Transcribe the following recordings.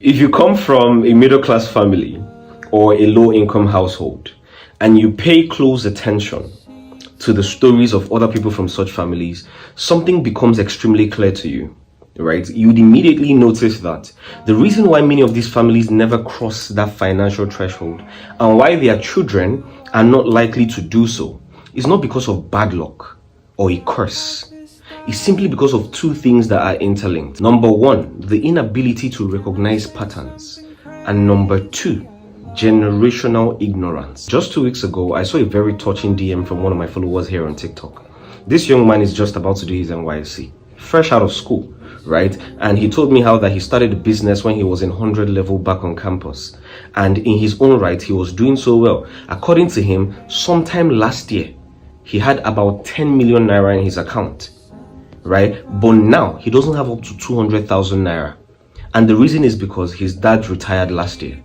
If you come from a middle class family or a low income household and you pay close attention to the stories of other people from such families, something becomes extremely clear to you, right? You'd immediately notice that the reason why many of these families never cross that financial threshold and why their children are not likely to do so is not because of bad luck or a curse. It's simply because of two things that are interlinked. Number one, the inability to recognize patterns. And number two, generational ignorance. Just 2 weeks ago, I saw a very touching DM from one of my followers here on TikTok. This young man is just about to do his NYSC, fresh out of school, right? And he told me how that he started a business when he was in 100 level back on campus. And in his own right, he was doing so well. According to him, sometime last year, he had about 10 million naira in his account, right? But now he doesn't have up to 200,000 naira. And the reason is because his dad retired last year.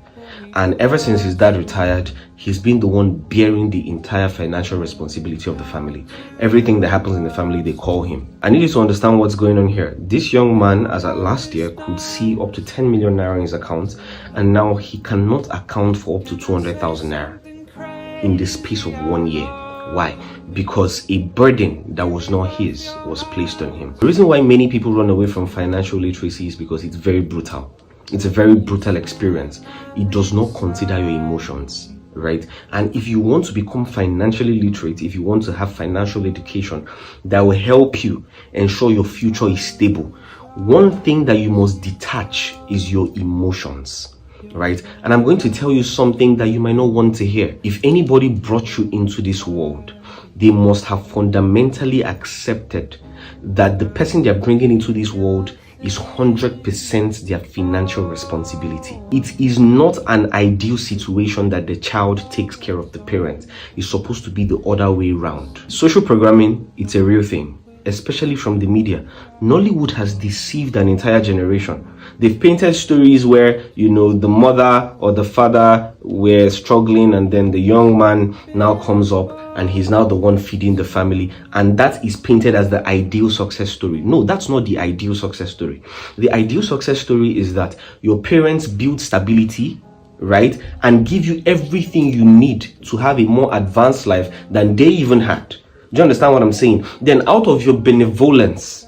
And ever since his dad retired, he's been the one bearing the entire financial responsibility of the family. Everything that happens in the family, they call him. I need you to understand what's going on here. This young man, as at last year, could see up to 10 million naira in his account, and now he cannot account for up to 200,000 naira in the space of 1 year. Why? Because a burden that was not his was placed on him. The reason why many people run away from financial literacy is because it's very brutal. It's a very brutal experience. It does not consider your emotions, right? And if you want to become financially literate, if you want to have financial education that will help you ensure your future is stable, one thing that you must detach is your emotions, right? And I'm going to tell you something that you might not want to hear. If anybody brought you into this world, they must have fundamentally accepted that the person they're bringing into this world is 100% their financial responsibility. It is not an ideal situation that the child takes care of the parent. It's supposed to be the other way around. Social programming, it's a real thing, especially from the media. Nollywood has deceived an entire generation. They've painted stories where, the mother or the father were struggling, and then the young man now comes up and he's now the one feeding the family, and that is painted as the ideal success story. No, that's not the ideal success story. The ideal success story is that your parents build stability, right, and give you everything you need to have a more advanced life than they even had. Do you understand what I'm saying? Then out of your benevolence,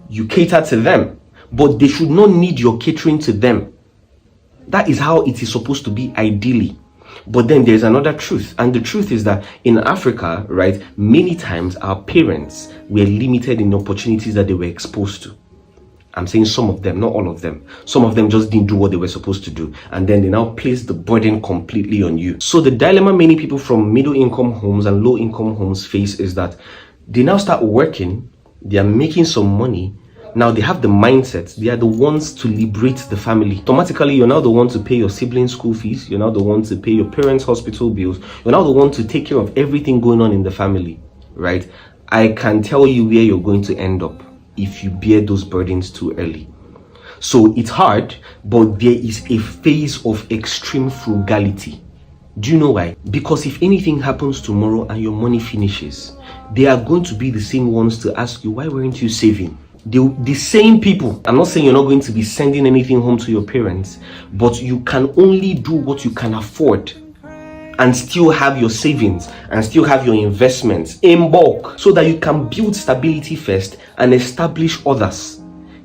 you cater to them, but they should not need your catering to them. That is how it is supposed to be ideally. But then there's another truth, and the truth is that in Africa, right, many times our parents were limited in opportunities that they were exposed to. I'm saying some of them, not all of them. Some of them just didn't do what they were supposed to do, and then they now place the burden completely on you. So the dilemma many people from middle income homes and low income homes face is that they now start working, they are making some money. Now they have the mindset, they are the ones to liberate the family. Automatically, you're now the one to pay your siblings' school fees, you're now the one to pay your parents' hospital bills, you're now the one to take care of everything going on in the family, right? I can tell you where you're going to end up if you bear those burdens too early. So it's hard, but there is a phase of extreme frugality. Do you know why? Because if anything happens tomorrow and your money finishes, they are going to be the same ones to ask you, why weren't you saving? The same people. I'm not saying you're not going to be sending anything home to your parents, but you can only do what you can afford and still have your savings and still have your investments in bulk so that you can build stability first and establish others.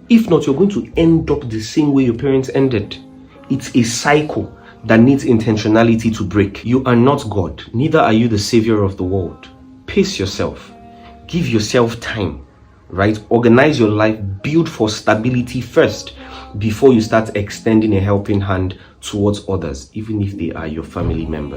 If not, you're going to end up the same way your parents ended. It's a cycle that needs intentionality to break. You are not God, neither are you the savior of the world. Pace yourself, give yourself time, right? Organize your life, build for stability first before you start extending a helping hand towards others, even if they are your family members.